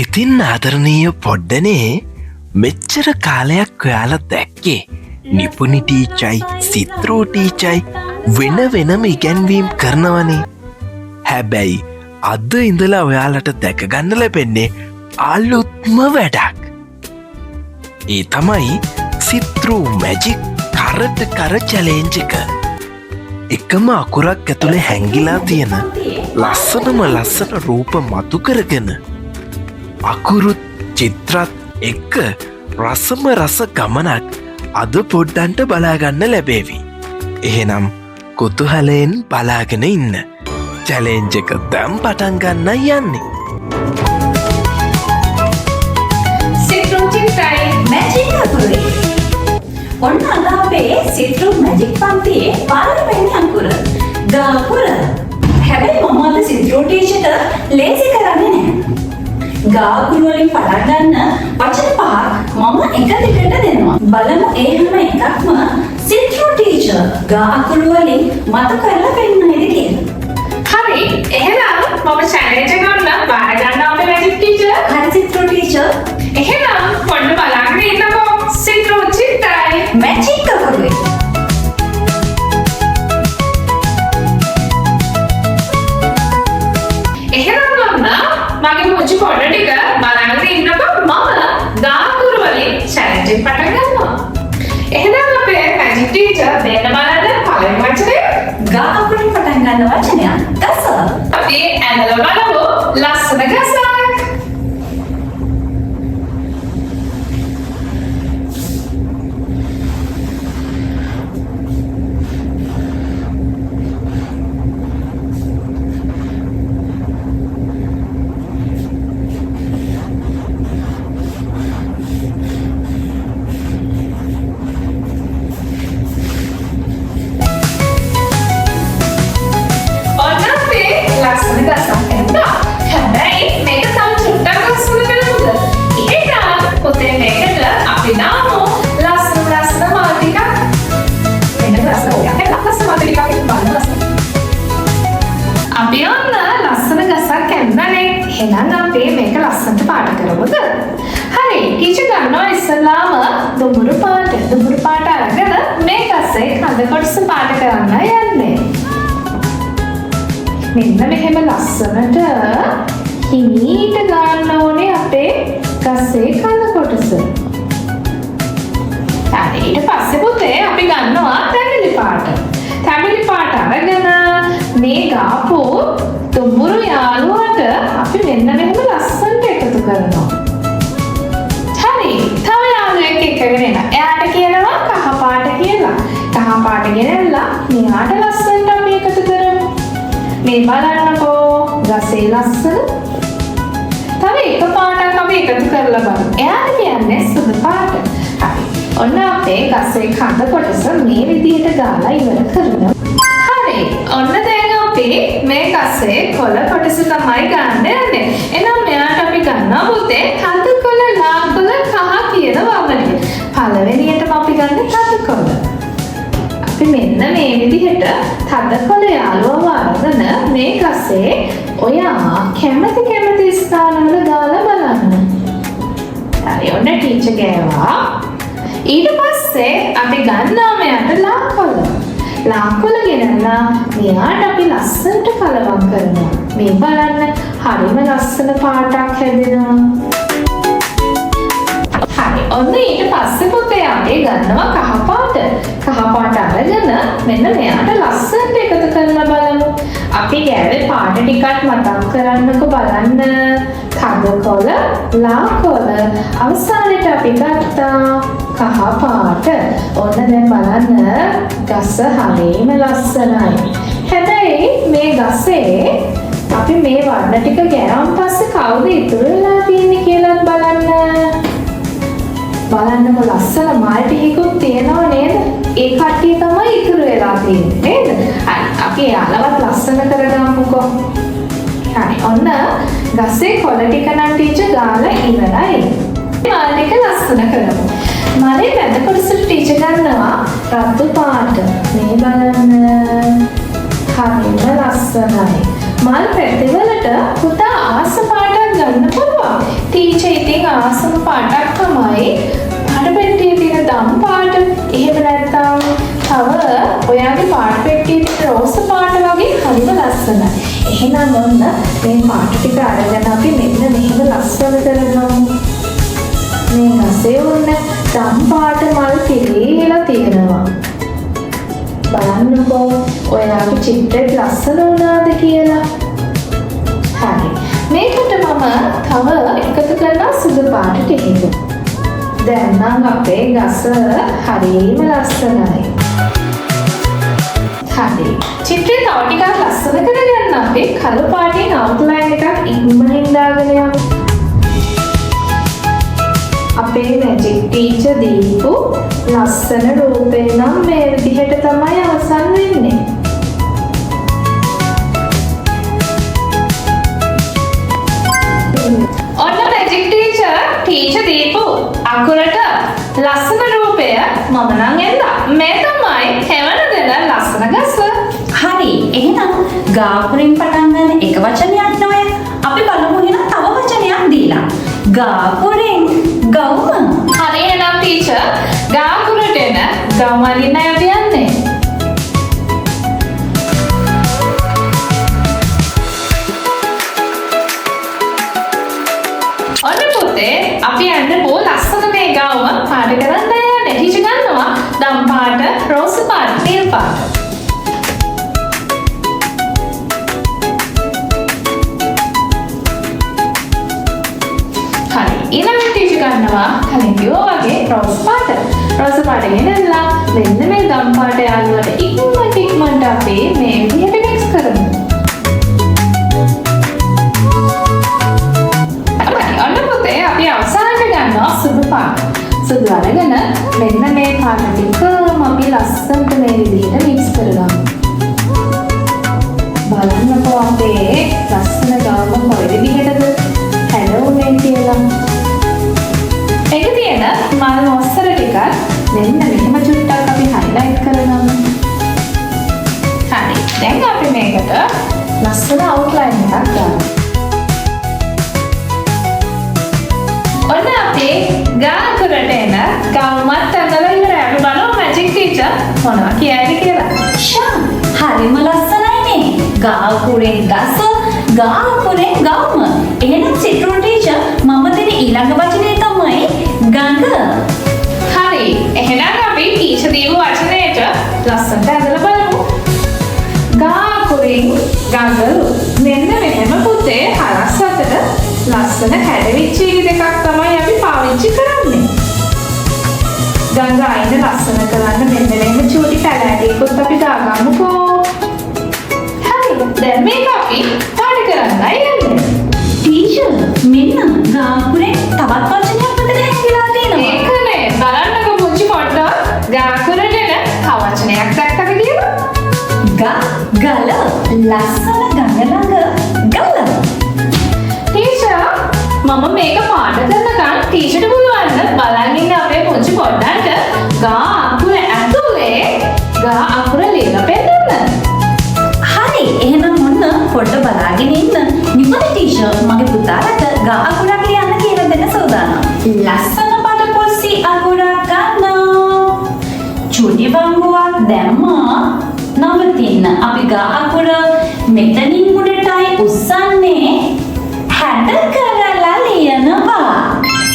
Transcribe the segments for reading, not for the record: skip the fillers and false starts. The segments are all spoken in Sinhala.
ඉතින් ආදරණීය පොඩ්ඩනේ මෙච්චර කාලයක් ඔයාලා දැක්කේ නිපුණි ටීචයි සිත්‍රෝ ටීචයි වෙන වෙනම ඉගැන්වීම් කරනවනේ. හැබැයි අද ඉඳලා ඔයාලට දැකගන්න ලැබෙන්නේ අලුත්ම වැඩක්. ඒ තමයි සිත්‍රෝ මැජික් කරට කර චැලෙන්ජ් එක. එකම අකුරක් ඇතුලේ හැංගිලා තියෙන ලස්සනම ලස්සන රූප මතු කරගෙන අකුරුත් චිත්‍රත් එක්ක රසම රස ගමනක් අද පොඩ්ඩන්ට බලාගන්න ලැබේවි. එහෙනම් කුතුහලයෙන් බලාගෙන ඉන්න. චැලෙන්ජ් එක දැන් පටන් ගන්න යන්නේ. සිත්‍රෝ චිත්‍රයි මැජික් අකුරේ. ඔන්න අද අපේ සිත්‍රෝ මැජික් පන්තියේ පළවෙනි අකුර ගාකුර. හැබැයි මම අද සිත්‍රෝ ටීචර්ට ලේසි කරන්නේ නැහැ. ගාකුරු වලින් පටන් ගන්න වචන පහක් මම එක දිගට දෙනවා. බලමු ඒ හැම එකක්ම සිත්‍රෝ ටීචර් ගාකුරු වලින් මත කරලා පෙන්නන්නේද කියලා. හරි, එහෙනම් මම චැලෙන්ජ් එක ගන්න බාර ගන්නවා අපේ මැජික් ටීචර්. හරි සිත්‍රෝ ටීචර්. එහෙනම් පොඩ්ඩ බලන්න ඉන්නකෝ සිත්‍රෝ චිත්‍රයි මැජික් අකුරේ. එහෙනම් මගේ මුචි පොඩ ටික බලන්න ඉන්නකෝ මම ගාකුරු වලින් චැලෙන්ජ් එක පටන් ගන්නවා. එහෙනම් අපේ මැජික් ටීචර් දෙන්න බලන්න පළවෙනි වචනේ ගා අකුරෙන් පටන් ගන්න වචනයක් ගස. අපි ඇඳලා බලමු ලස්සන ගසක්. අපි ඔන්න ලස්සන ගසක් ඇඳලානේ. එහෙනම් අපි මේක ලස්සනට පාට කරමුද? හරි, ටීචර් ගන්නවා ඉස්සලාම දුඹුරු පාට අරගෙන මේ ගසේ කඳ කොටස පාට කරන්න යන්නේ. මෙන්න මෙහෙම ලස්සනට හිමීට ගන්න ඕනේ අපේ ගසේ කඳ කොටස. හරි, ඊට පස්සේ පුතේ අපි ගන්නවා තැඹිලි පාට. තැඹිලි පාට අරගෙන මේ ගාපු දුඹුරු යාළුවට අපි මෙන්න මෙහෙම ලස්සනට එකතු කරනවා. හරි, තව යාළුවෙක් එක්කගෙන එනවා. එයාට කියනවා කහ පාට කියලා. කහ පාට ගෙනල්ලා මෙයාට ලස්සනට අපි එකතු කරමු. මේ බලන්නකෝ ගසේ ලස්සන. තව එක පාටක් අපි එකතු කරලා බලමු. එයාට කියන්නේ සුදු පාට. හරි, ඔන්න අපේ ගසේ කඳ කොටස මේ විදිහට ගාලා ඉවර කරනවා. හරි, ඔන්න දැන් අපි මේ ගසේ කොළ කොටස තමයි ගන්න යන්නේ. එහෙනම් මෙයාට අපි ගන්නවා පුතේ තද කොළ, ලා කොළ, කහ කියන වමනේ. පළවෙනියටම අපි ගන්න තද කොළ. අපි මෙන්න මේ විදිහට තද කොළ යාළුවව අරගෙන මේ ගසේ ඔයා කැමති ස්ථානවල ගාලා බලන්න. හරි, ඔන්න ටීචර් ගෑවා. ඊට පස්සේ අපි ගන්නවා මෙයාට ලා කොළ. ලා කොළ ගෙනල්ලා මෙයාට අපි ලස්සනට කලවම් කරනවා. මේ බලන්න හරිම ලස්සන පාටක් හැදෙනවා. හරි, ඔන්න ඊට පස්සේ පුතේ අපි ගන්නවා කහ පාට. කහ පාට අරගෙන මෙන්න මෙයාට ලස්සනට එකතු කරලා බලමු. අපි ගෑවේ පාට ටිකක් මතක් කරන්නකො බලන්න. තද කොළ, ලා කොළ, අවසානයේ අපි ගත්තා කහ පාට. ඔන්න දැන් බලන්න ගස හරිම ලස්සනයි. හැබැයි මේ ගසේ අපි මේ වර්ණ ටික ගෑවන් පස්සේ කවුද ඉතුරු වෙලා තියෙන්නේ කියලා බලන්න. බලන්නකො ලස්සන මල් ටිකකුත් තියෙනව නේද? ඒ කට්ටිය තමයි ඉතුරු වෙලා තියෙන්නේ නේද? හරි, අපි යාළුවත් ලස්සන කරගමුකෝ. හරි, ඔන්න ගසේ කොළ ටික නම් ටීචර් ගාලා ඉවරයි. මල් ටික ලස්සන කරමු. මලේ මැද කොටසට ටීචර් ගන්නවා රතු පාට. මේ බලන්න හරිම ලස්සනයි. මල් පැතිවලට පුතා ආස පාටක් ගන්න පුළුවන්. ආසම පාටක් තමයි පාට පෙට්ටියේ තියෙන දම් පාට. එහෙම නැත්නම් තව ඔයාගේ පාට පෙට්ටියේ තියෙන රෝස පාට වගේ හරිම ලස්සනයි. එහෙනම් ඔන්න මේ පාට ටික අරගෙන අපි මෙන්න මෙහෙම ලස්සන කරගමු. මේ ගසේ උන්න දම් පාට මල් පිරීලා තියෙනවා. බලන්නකෝ ඔයාගේ චිත්‍රය ලස්සන වුණාද කියලා. හරි. මේකට මම තව එකතු කරලා සුදු පාට ටිකක්. දැන් නම් අපේ ගස හරිම ලස්සනයි. හරි. චිත්‍රය තව ටිකක් ලස්සන කරගන්න අපි කළු පාටින් අවුට්ලයින් එකක් ඉක්මනින් දාගෙන යමු. අපේ මැජික් ටීචර් දීපු ලස්සන රූපේ නම් මේ විදිහට තමයි අවසන් වෙන්නේ. ඔන්න මැජික් ටීචර් දීපු අකුරට ලස්සන රූපය මම නම් එන්දා. මේ තමයි හැවන දෙන ලස්සන ගස. හරි. එහෙනම් ගාපුරින් පටන් ගන්න එක වචනයක් නෝය. අපි බලමු එහෙනම් තව වචනයක් දීලා. ගාපුරින් ගවුම. හරි එහෙනම් ටීචර් ගාකුරට එන ගවුම අලින්න අපි යන්නේ. ඔන්න පුතේ අපි යන්න පො ලස්සන මේ ගවුම පාට කරන්න යන්නේ. ටීචර් ගන්නවා දම් පාට, රෝස පාට, නිල් පාට. හරි. ඊළඟට ටීචර් ගන්නවා කලින් කිව්වා වගේ රෝස් පාට. රෝස පාට ගෙනල්ලා මෙන්න මේ දම් පාට යාළුවට ඉක්මනට අපි මේ විදිහට මික්ස් කරමු. ඔන්න පුතේ අපි අවසානට ගන්නවා සුදු පාට. සුදු අරගෙන මෙන්න මේ පාට ටිකම අපි ලස්සනට මේ විදිහට මික්ස් කරගමු. බලන්නකෝ අපේ ලස්සන ගාම කොයි විදිහටද හැලුනේ කියලා. ඒක තියෙන මල් මොස්තර ටිකක් මෙන්න මෙහෙම චුට්ටක් අපි හයිලයිට් කරගමු. හරි. දැන් අපි මේකට ලස්සන අවුට්ලයින් එකක් දාමු. ඔන්න අපේ ගාකුරට එන ගවුමත් ඇඳලා ඉවරයි. අපි බලමු මැජික් ටීචර් මොනවා කියයිද කියලා. ෂා හරිම ලස්සනයිනේ. ගාපුරෙන් ගස, ගාපුරෙන් ගවුම. එහෙනම් සිට්‍රෝ ටීචර් මම දෙන ඊළඟ වචනේ තමයි ගඟ. හරි. එහෙනම් අපි ටීචර් දීපු වචනයට ලස්සනට ඇඳලා බලමු. ගාකුරෙන් ගඟලු. මෙන්න මෙහෙම පුතේ හරස් අතට ලස්සන හැඩවිච්ච දෙකක් තමයි අපි පාවිච්චි කරන්නේ. ගඟ අයින ලස්සන කරන්න මෙන්න මෙහෙම චූටි පැලෑටියකුත් අපි දාගමුකෝ. හරි. දැන් මේක අපි පාට කරන්නයි යන්නේ. ටීචර් මෙන්න ගාපුරෙන් තවත් වචනයක් මෙතන හැංගිලා තියෙනවා. ඒකනේ බලන්නකෝ පුංචි පොඩ්ඩක් ගාකුරට එන කවචනයක් දැක්කද කියලා. ගල ලස්සන ගඟ ළඟ ගල. ටීචර් මම මේක පාට කරනකන් ටීචර්ට පුළුවන් බලන් ඉන්න අපේ පුංචි පොඩ්ඩන්ට ගා අකුර ඇතුලේ ගා අකුර ලියලා පෙන්නන්න. හරි. එහෙනම් ඔන්න පොඩ්ඩ බලාගෙන ඉන්න. නිපද ටීචර් මගේ පුතාට ගා අකුරක් ලියන්න කියලා දෙන්න සූදානම්. ලස්සන පාට පොල්සි අකුරක් ගන්නවා. චුටි බංගුවක් දැම්මා. නවතින්න. අපි ගා අකුර මෙතනින් උඩටයි උස්සන්නේ. හැඩ කරලා ලියනවා.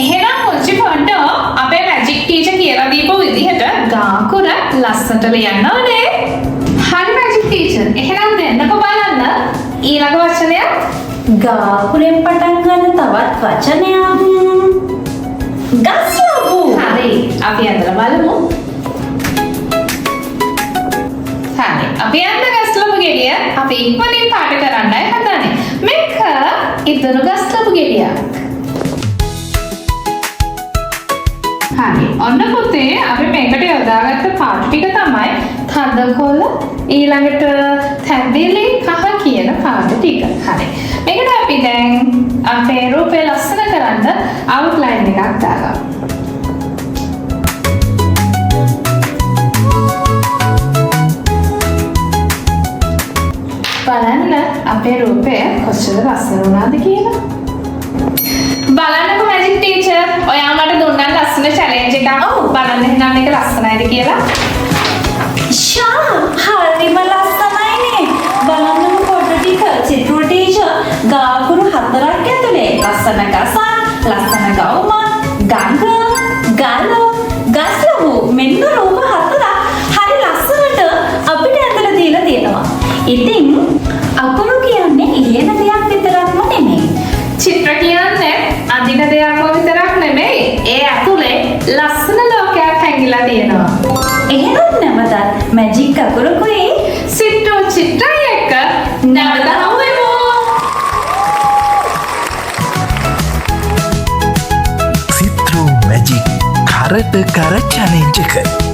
එහෙනම් පුංචි පොඩ්ඩෝ අපේ මැජික් ටීචර් කියලා දීපු විදිහට ගා අකුර ලස්සනට ලියන්න ඕනේ. හරි මැජික් ටීචර්. එහෙනම් දෙන්නකෝ බලන්න ඊළඟ වචනය. ගාපුරෙන් පටන් ගන්න තවත් වචනයක්. ගස්ලබු. හරි. අපි අදලා බලමු. හරි. අපි යන්න ගස්ලබු ගෙඩිය අපි ඉක්මනින් පාට කරන්නයි හදන්නේ. මේක ඉතුරු ගස්ලබු ගෙඩියක්. හරි. ඔන්න පුතේ අපි මේකට යොදාගත්ත පාට ටික තමයි තද කොළ ඊළඟට තැඹිලි කහ කියන පාට ටික. හරි. මේකට අපි දැන් අපේ රූපය ලස්සන කරන්න අවුට්ලයින් එකක් දාගමු. බලන්න අපේ රූපය කොච්චර ලස්සන වුණාද කියලා. බලන්නකෝ මැජික් ටීචර් ලස්සන චැලෙන්ජ් එකක්. ඔව්. බලන්න එහෙනම් මේක ලස්සනයිද කියලා. ෂා හරිම ලස්සනයිනේ. බලන්නම පොඩ ටික චිත්‍ර ටීචර් ගාකුරු 4ක් ඇතුලේ ලස්සන ගසක්, ලස්සන ගවුමක්, ගඟ, ගල, ගස්ලවු මෙන්න රූප 4ක් හරි ලස්සනට අපිට ඇඳලා දීලා තියෙනවා. ඉතින් අකුරු කියන්නේ ඉහෙන දෙයක් විතරක්ම නෙමෙයි. චිත්‍ර කියන්නේ අඳින දෙයක්ම විතරක් නෙමෙයි. ඒ ඇතුලේ ලස්සන ලෝකයක් හැංගිලා තියෙනවා. එහෙනම් නැවතත් මැජික් අකුරුකුයි සිට්ටු චිත්‍රය එක්ක නැවත හමු වෙමු. සිත්‍රෝ මැජික් කරට කර චැලෙන්ජ් එක